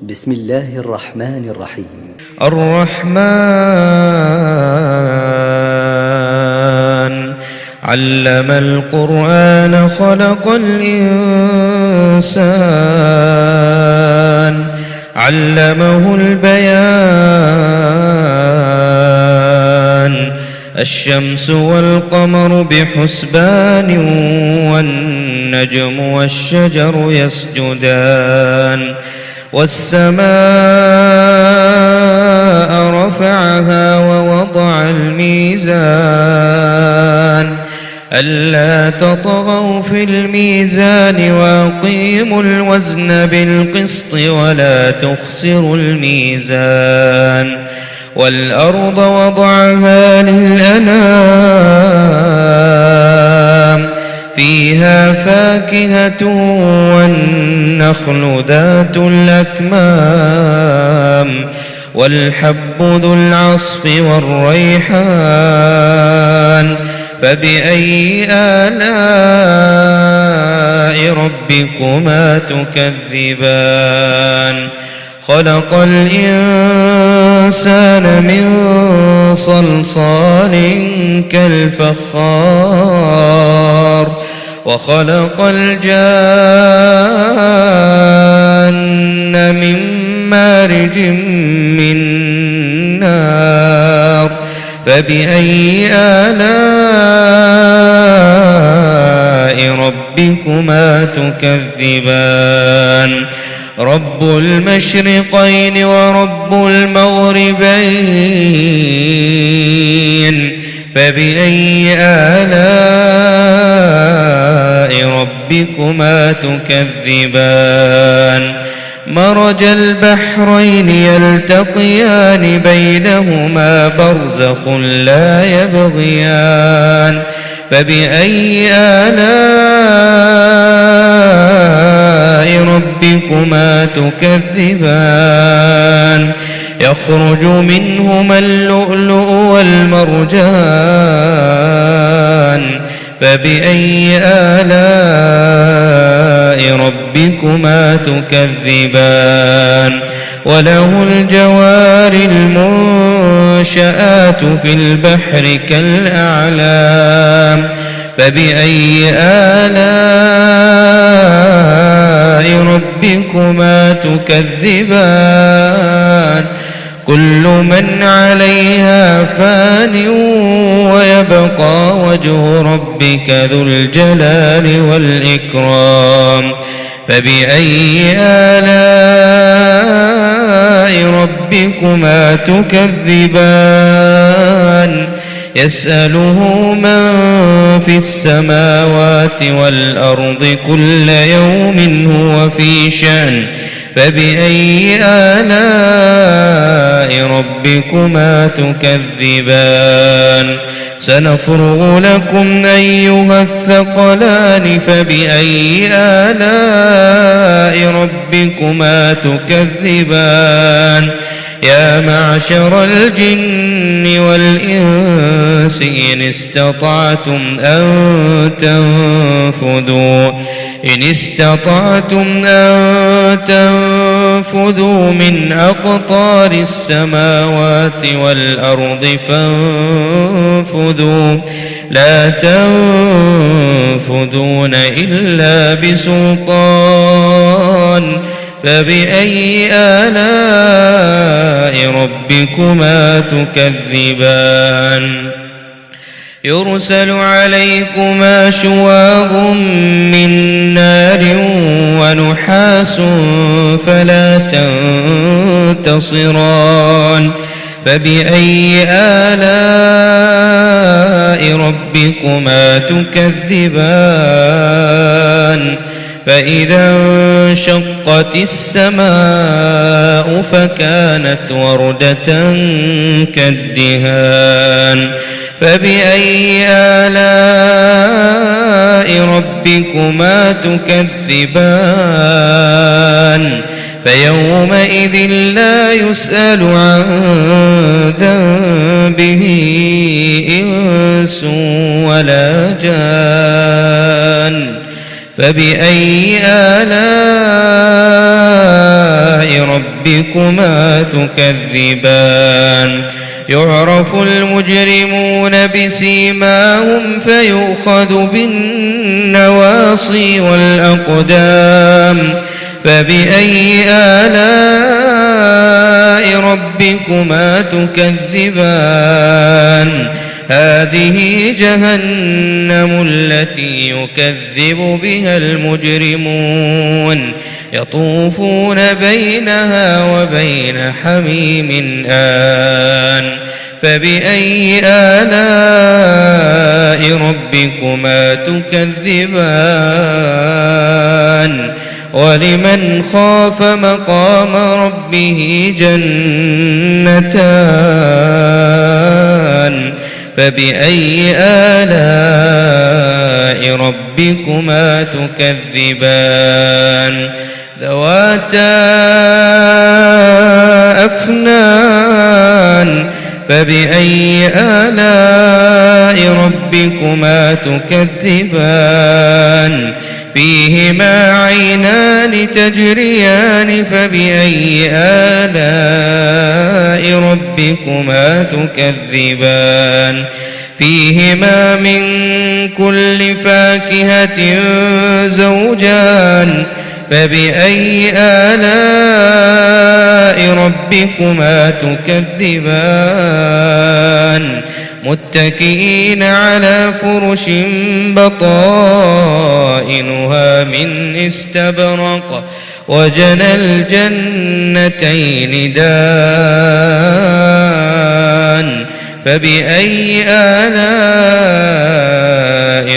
بسم الله الرحمن الرحيم. الرحمن علم القرآن خلق الإنسان علمه البيان الشمس والقمر بحسبان والنجم والشجر يسجدان والسماء رفعها ووضع الميزان ألا تطغوا في الميزان وأقيموا الوزن بالقسط ولا تخسروا الميزان والأرض وضعها للأنام فيها فاكهة والنخل ذات الأكمام والحب ذو العصف والريحان فبأي آلاء ربكما تكذبان خلق الإنسان من صلصال كالفخار وخلق الجان من مارج من نار فبأي آلاء ربكما تكذبان رب المشرقين ورب المغربين فبأي آلاء ربكما تكذبان مرج البحرين يلتقيان بينهما برزخ لا يبغيان فبأي آلاء ربكما تكذبان يخرج منهما اللؤلؤ والمرجان فبأي آلاء ربكما تكذبان وله الجوار المنشآت في البحر كالأعلام فبأي آلاء ربكما تكذبان كل من عليها فان ويبقى وجه ربك ذو الجلال والإكرام فبأي آلاء ربكما تكذبان يسأله من في السماوات والأرض كل يوم هو في شأن فبأي آلاء ربكما تكذبان سنفرغ لكم أيها الثقلان فبأي آلاء ربكما تكذبان يا معشر الجن والإنس إن استطعتم أن تنفذوا من أقطار السماوات والأرض فانفذوا لا تنفذون إلا بسلطان فبأي آلاء ربكما تكذبان يرسل عليكما شواظ من نار ونحاس فلا تنتصران فبأي آلاء ربكما تكذبان فإذا انشقت السماء فكانت وردة كالدهان فبأي آلاء ربكما تكذبان فيومئذ لا يسأل عن ذنبه إنس ولا جان فبأي آلاء آلاء ربكما تكذبان يعرف المجرمون بسيماهم فيؤخذ بالنواصي والأقدام فبأي آلاء ربكما تكذبان هذه جهنم التي يكذب بها المجرمون يطوفون بينها وبين حميم آن فبأي آلاء ربكما تكذبان ولمن خاف مقام ربه جنتان فبأي آلاء ربكما تكذبان ذواتا أفنان فبأي آلاء ربكما تكذبان فيهما عينان تجريان فبأي آلاء ربكما تكذبان فيهما من كل فاكهة زوجان فبأي آلاء ربكما تكذبان متكئين على فرش بطائنها من استبرق وجنى الجنتين دان فبأي آلاء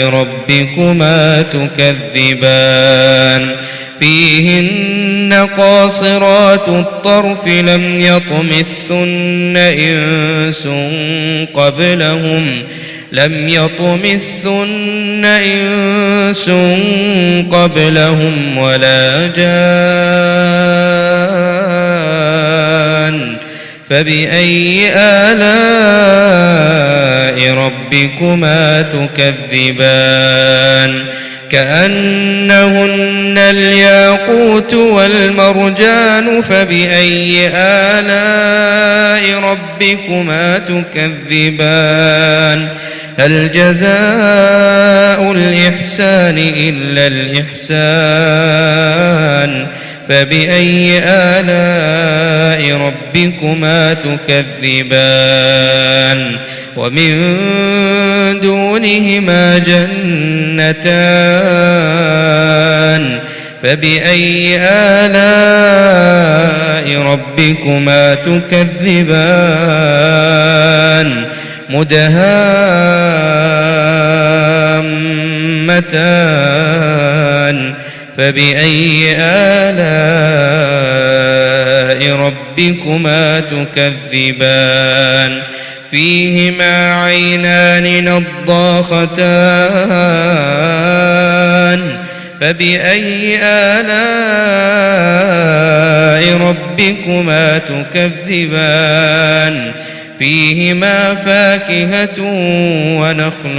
ربكما تكذبان فيهن قاصرات الطرف لم يطمثن إنس قبلهم ولا جان فبأي آلاء ربكما تكذبان كأنهن الياقوت والمرجان فبأي آلاء ربكما تكذبان هل جزاء الإحسان إلا الإحسان فبأي آلاء ربكما تكذبان ومن دونهما جنتان فبأي آلاء ربكما تكذبان مدهامتان فبأي آلاء ربكما تكذبان فيهما عينان نضاختان فبأي آلاء ربكما تكذبان فيهما فاكهة ونخل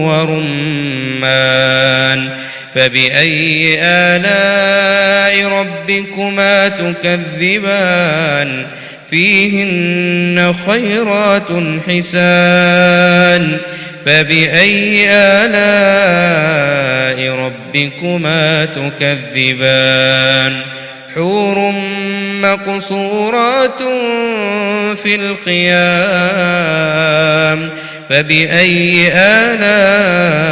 ورمان فبأي آلاء ربكما تكذبان فيهن خيرات حسان فبأي آلاء ربكما تكذبان حور مقصورات في الخيام فبأي آلاء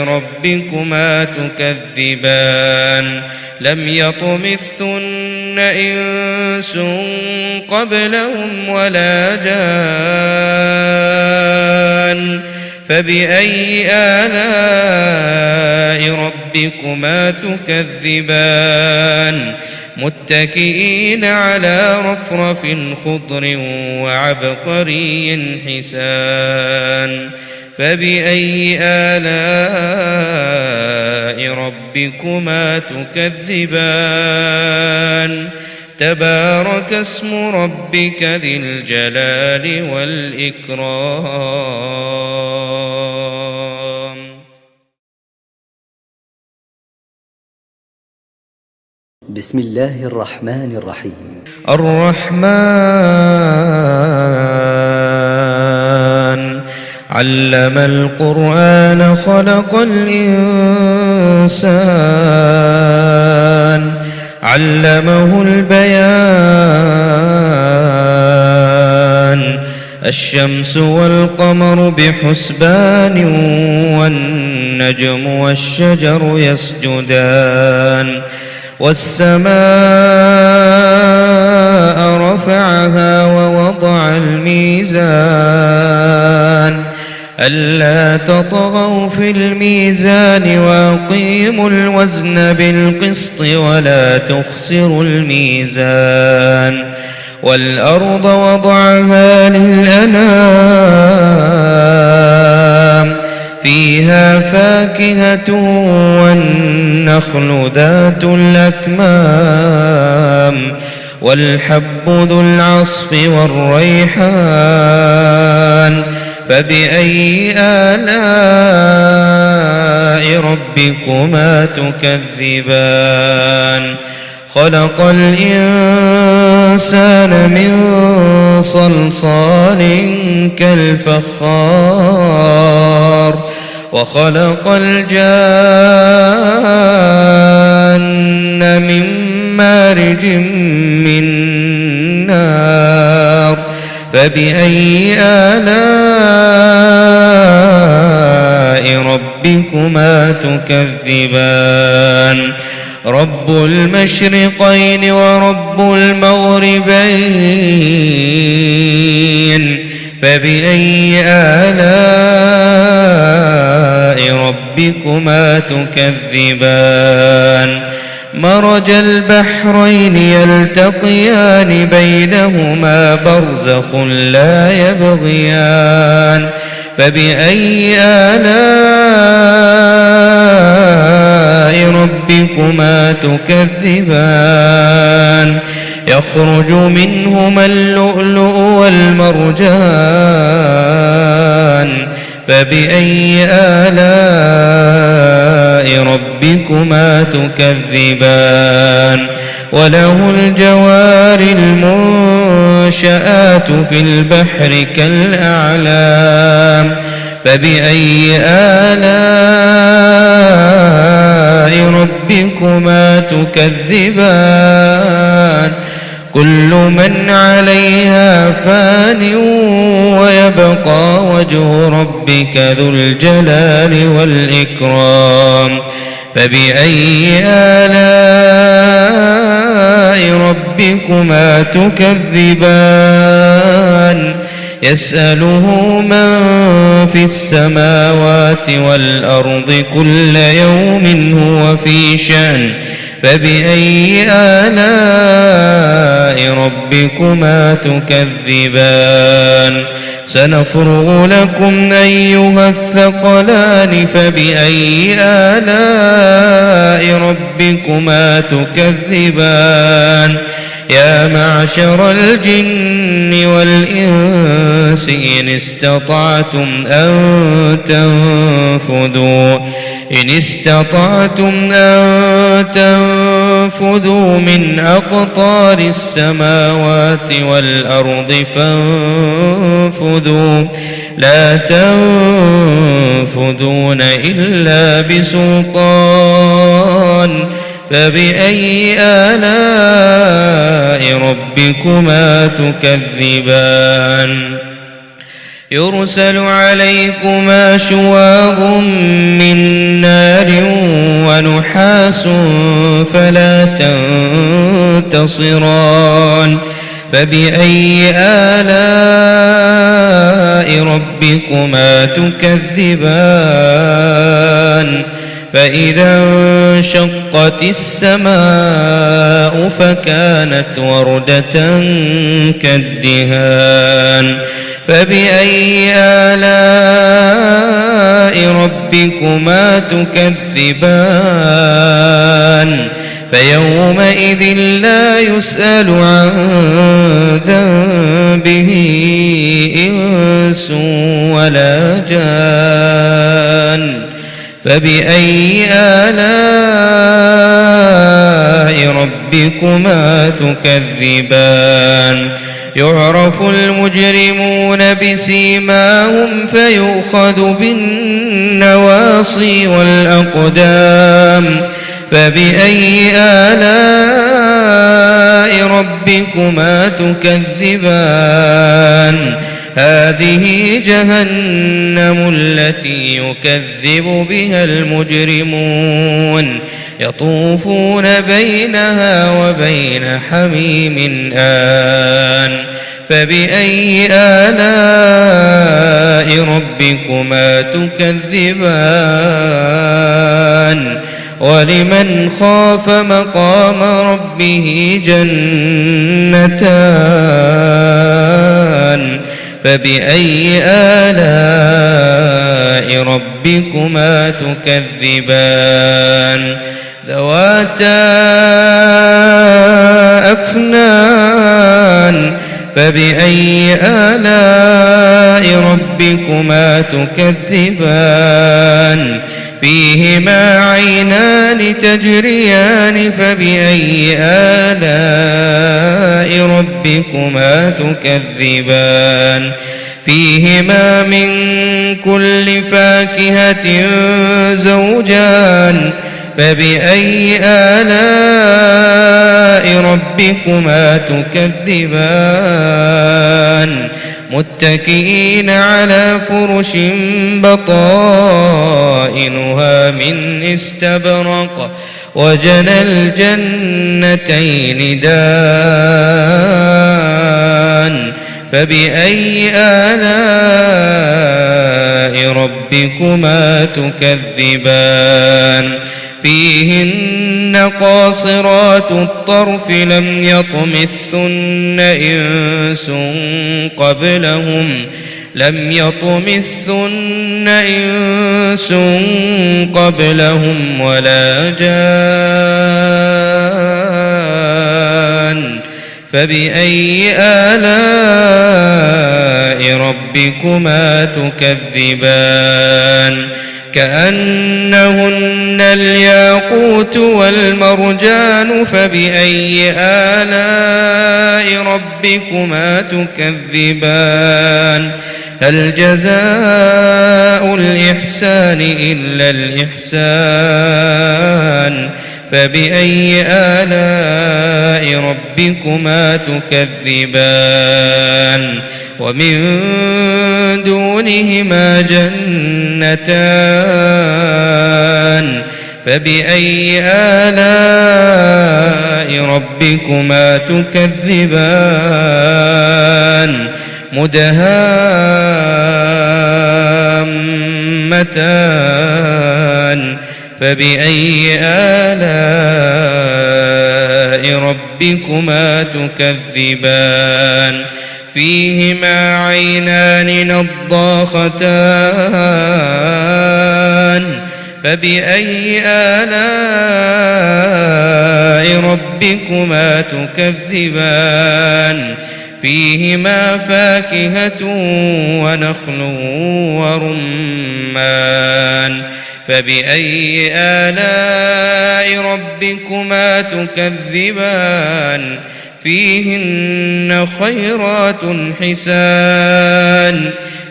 ربكما تكذبان لم يطمثن إنس قبلهم ولا جان فبأي آلاء ربكما تكذبان متكئين على رفرف خضر وعبقري حسان فبأي آلاء ربكما تكذبان تبارك اسم ربك ذي الجلال والإكرام. بسم الله الرحمن الرحيم. الرحمن علم القرآن خلق الإنسان علمه البيان الشمس والقمر بحسبان والنجم والشجر يسجدان والسماء رفعها ووضع الميزان ألا تطغوا في الميزان وأقيموا الوزن بالقسط ولا تخسروا الميزان والأرض وضعها للأنام فيها فاكهة والنخل ذات الأكمام والحب ذو العصف والريحان فبأي آلاء ربكما تكذبان خلق الإنسان من صلصال كالفخار وخلق الجان من مارج من نار فبأي آلاء ربكما تكذبان رب المشرقين ورب المغربين فبأي آلاء ربكما تكذبان مرج البحرين يلتقيان بينهما برزخ لا يبغيان فبأي آلاء ربكما تكذبان يخرج منهما اللؤلؤ والمرجان فبأي آلاء ربكما تكذبان وله الجوار المنشآت في البحر كالأعلام فبأي آلاء ربكما تكذبان كل من عليها فان ويبقى وجه ربك ذو الجلال والإكرام فبأي آلاء ربكما تكذبان يسأله من في السماوات والأرض كل يوم هو في شأن فبأي آلاء ربكما تكذبان سنفرغ لكم أيها الثقلان فبأي آلاء ربكما تكذبان يا معشر الجن والإنس إن استطعتم أن تنفذوا من أقطار السماوات والأرض فانفذوا لا تنفذون إلا بسلطان فبأي آلاء ربكما تكذبان يرسل عليكما شواظ من نار ونحاس فلا تنتصران فبأي آلاء ربكما تكذبان فإذا انشقت السماء فكانت وردة كالدهان فبأي آلاء ربكما تكذبان فيومئذ لا يسأل عن ذنبه إنس ولا جان فبأي آلاء آلاء ربكما تكذبان يعرف المجرمون بسيماهم فيؤخذ بالنواصي والأقدام فبأي آلاء ربكما تكذبان هذه جهنم التي يكذب بها المجرمون يطوفون بينها وبين حميم آن فبأي آلاء ربكما تكذبان ولمن خاف مقام ربه جنتان فبأي آلاء ربكما تكذبان ذواتا أفنان فبأي آلاء ربكما تكذبان فيهما عينان تجريان فبأي آلاء ربكما تكذبان فيهما من كل فاكهة زوجان فبأي آلاء ربكما تكذبان متكئين على فرش بطائنها من استبرق وجنى الجنتين دان فبأي آلاء ربكما تكذبان فيهن قاصرات الطرف لم يطمثن إنس قبلهم ولا جان فبأي آلاء ربكما تكذبان كأنهن الياقوت والمرجان فبأي آلاء ربكما تكذبان هل جزاء الإحسان إلا الإحسان فبأي آلاء ربكما تكذبان ومن دونهما جنتان فبأي آلاء ربكما تكذبان مدهامتان فبأي آلاء ربكما تكذبان فيهما عينان نضاختان فبأي آلاء ربكما تكذبان فيهما فاكهة ونخل ورمان فبأي آلاء ربكما تكذبان فيهن خيرات حسان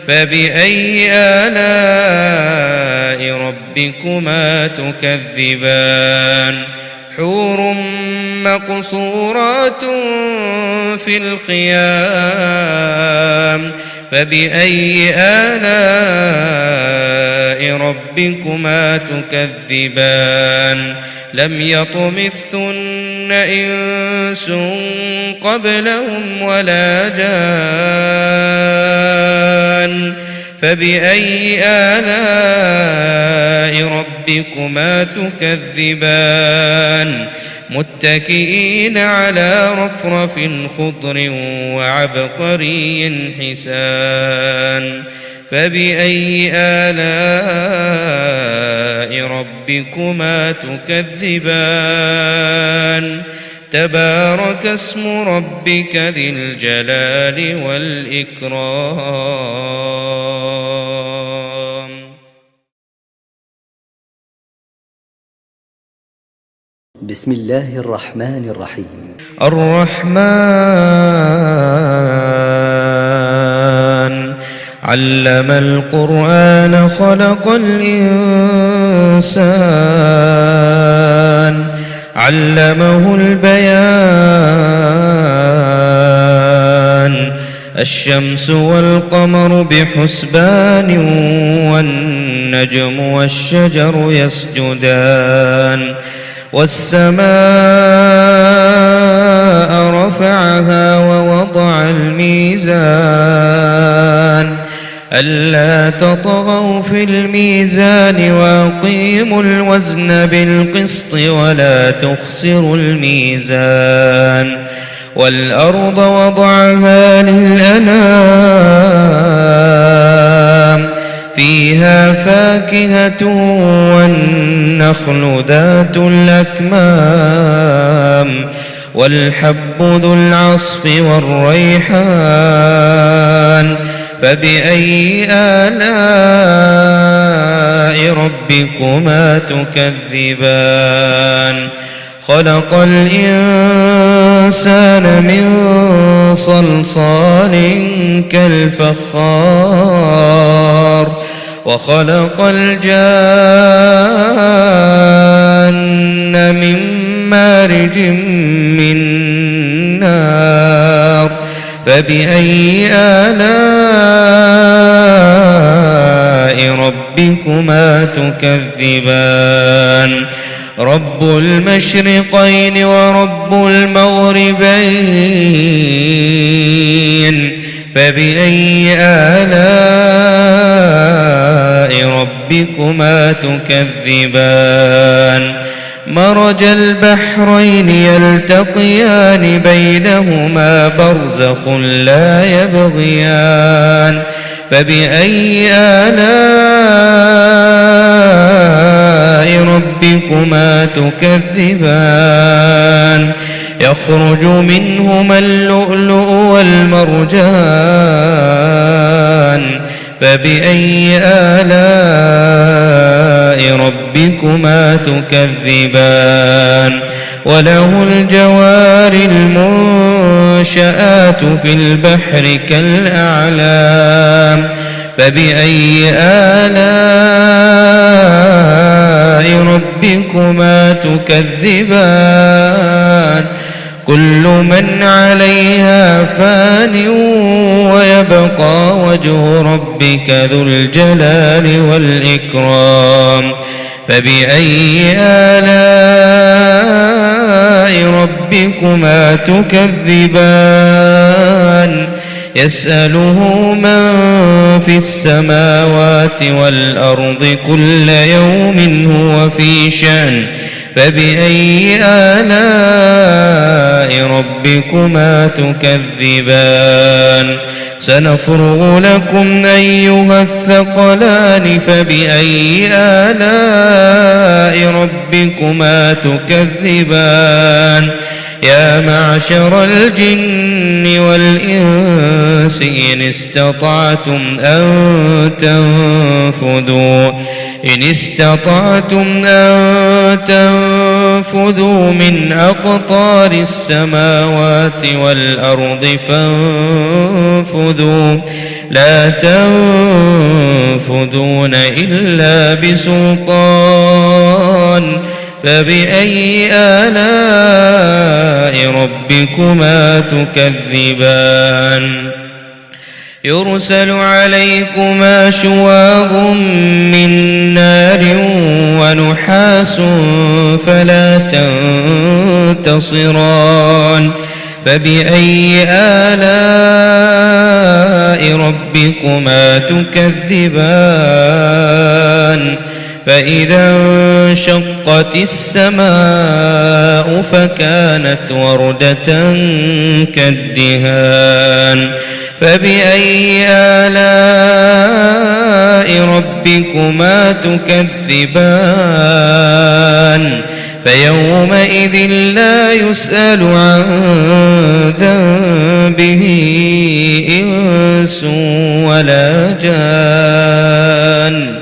فبأي آلاء ربكما تكذبان حور مقصورات في الخيام فبأي آلاء ربكما تكذبان لم يطمثن إنس قبلهم ولا جان فبأي آلاء ربكما تكذبان متكئين على رفرف خضر وعبقري حسان فبأي آلاء ربكما تكذبان تبارك اسم ربك ذي الجلال والإكرام. بسم الله الرحمن الرحيم. الرحمن علم القرآن خلق الإنسان علمه البيان الشمس والقمر بحسبان والنجم والشجر يسجدان والسماء رفعها ووضع الميزان ألا تطغوا في الميزان وأقيموا الوزن بالقسط ولا تخسروا الميزان والأرض وضعها للأنام فيها فاكهة والنخل ذات الأكمام والحب ذو العصف والريحان فبأي آلاء ربكما تكذبان خلق الإنسان من صلصال كالفخار وخلق الجان من مارج من نار فبأي آلاء ربكما تكذبان رب المشرقين ورب المغربين فبأي آلاء ربكما تكذبان مرج البحرين يلتقيان بينهما برزخ لا يبغيان فبأي آلاء ربكما تكذبان يخرج منهما اللؤلؤ والمرجان فبأي آلاء ربكما تكذبان وله الجوار المنشآت في البحر كالأعلام فبأي آلاء ربكما تكذبان كل من عليها فان ويبقى وجه ربك ذو الجلال والإكرام فبأي آلاء ربكما تكذبان يسأله من في السماوات والأرض كل يوم هو في شأن فبأي آلاء ربكما تكذبان سنفرغ لكم أيها الثقلان فبأي آلاء ربكما تكذبان يا معشر الجن والإنس إن استطعتم أن تنفذوا من أقطار السماوات والأرض فانفذوا لا تنفذون إلا بسلطان فبأي آلاء ربكما تكذبان يرسل عليكما شواظ من نار ونحاس فلا تنتصران فبأي آلاء ربكما تكذبان فإذا انشقت السماء فكانت وردة كالدهان فبأي آلاء ربكما تكذبان فيومئذ لا يسأل عن ذنبه إنس ولا جان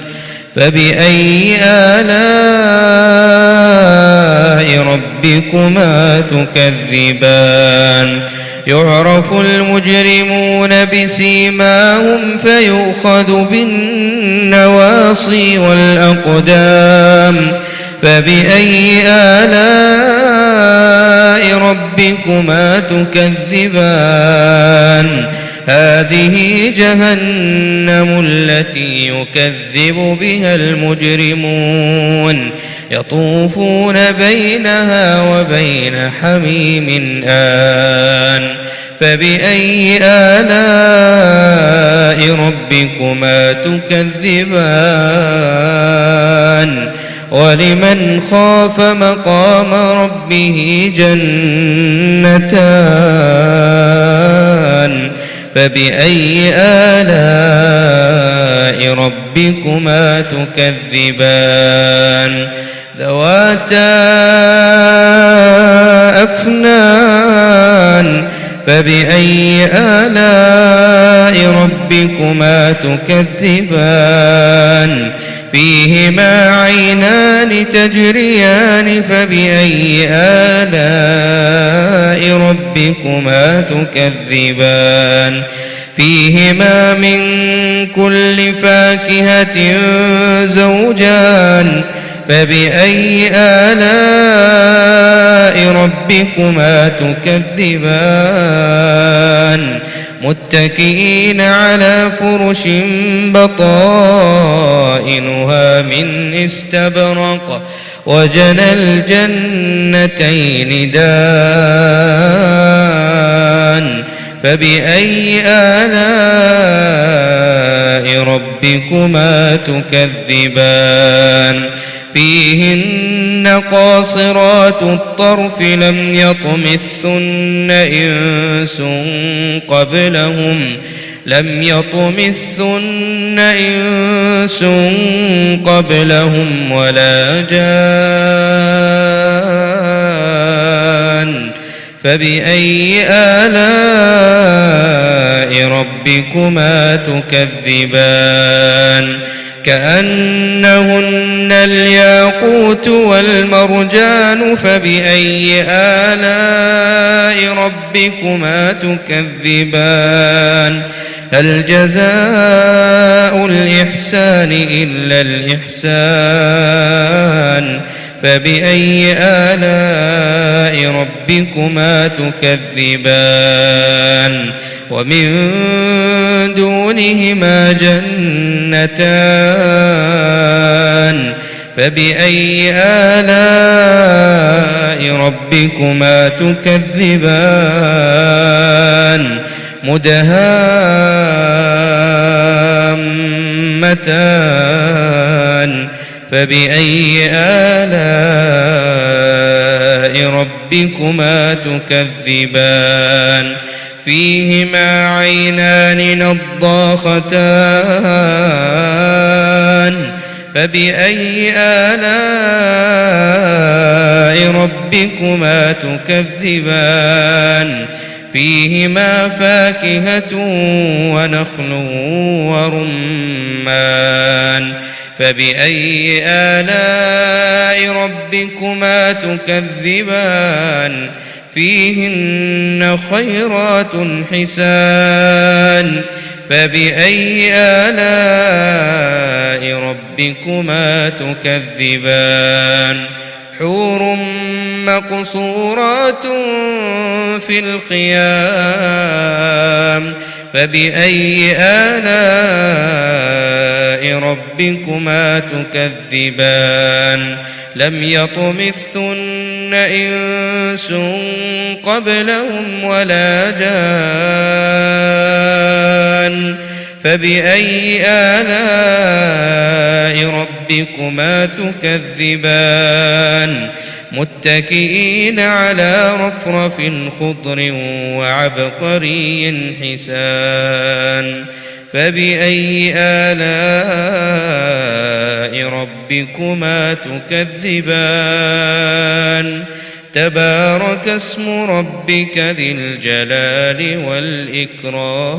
فبأي آلاء آلاء ربكما تكذبان يعرف المجرمون بسيماهم فيؤخذ بالنواصي والأقدام فبأي آلاء ربكما تكذبان هذه جهنم التي يكذب بها المجرمون يطوفون بينها وبين حميم آن فبأي آلاء ربكما تكذبان ولمن خاف مقام ربه جنتان فبأي آلاء ربكما تكذبان ذواتا أفنان فبأي آلاء ربكما تكذبان فيهما عينان تجريان فبأي آلاء ربكما تكذبان فيهما من كل فاكهة زوجان فبأي آلاء ربكما تكذبان متكئين على فرش بطائنها من استبرق وجنى الجنتين دان فبأي آلاء ربكما تكذبان فيهن قاصرات الطرف لم يطمثن إنس قبلهم ولا جان فبأي آلاء ربكما تكذبان كأنهن الياقوت والمرجان فبأي آلاء ربكما تكذبان هل جزاء الإحسان إلا الإحسان فبأي آلاء ربكما تكذبان ومن دونهما جنتان فبأي آلاء ربكما تكذبان مدهامتان فبأي آلاء ربكما تكذبان فيهما عينان نضاختان فبأي آلاء ربكما تكذبان فيهما فاكهة ونخل ورمان فبأي آلاء ربكما تكذبان فيهن خيرات حسان فبأي آلاء ربكما تكذبان حور مقصورات في الخيام فبأي آلاء ربكما تكذبان لم يطمثن إنس قبلهم ولا جان فبأي آلاء ربكما تكذبان متكئين على رفرف خضر وعبقري حسان فبأي آلاء ربكما تكذبان تبارك اسم ربك ذي الجلال والإكرام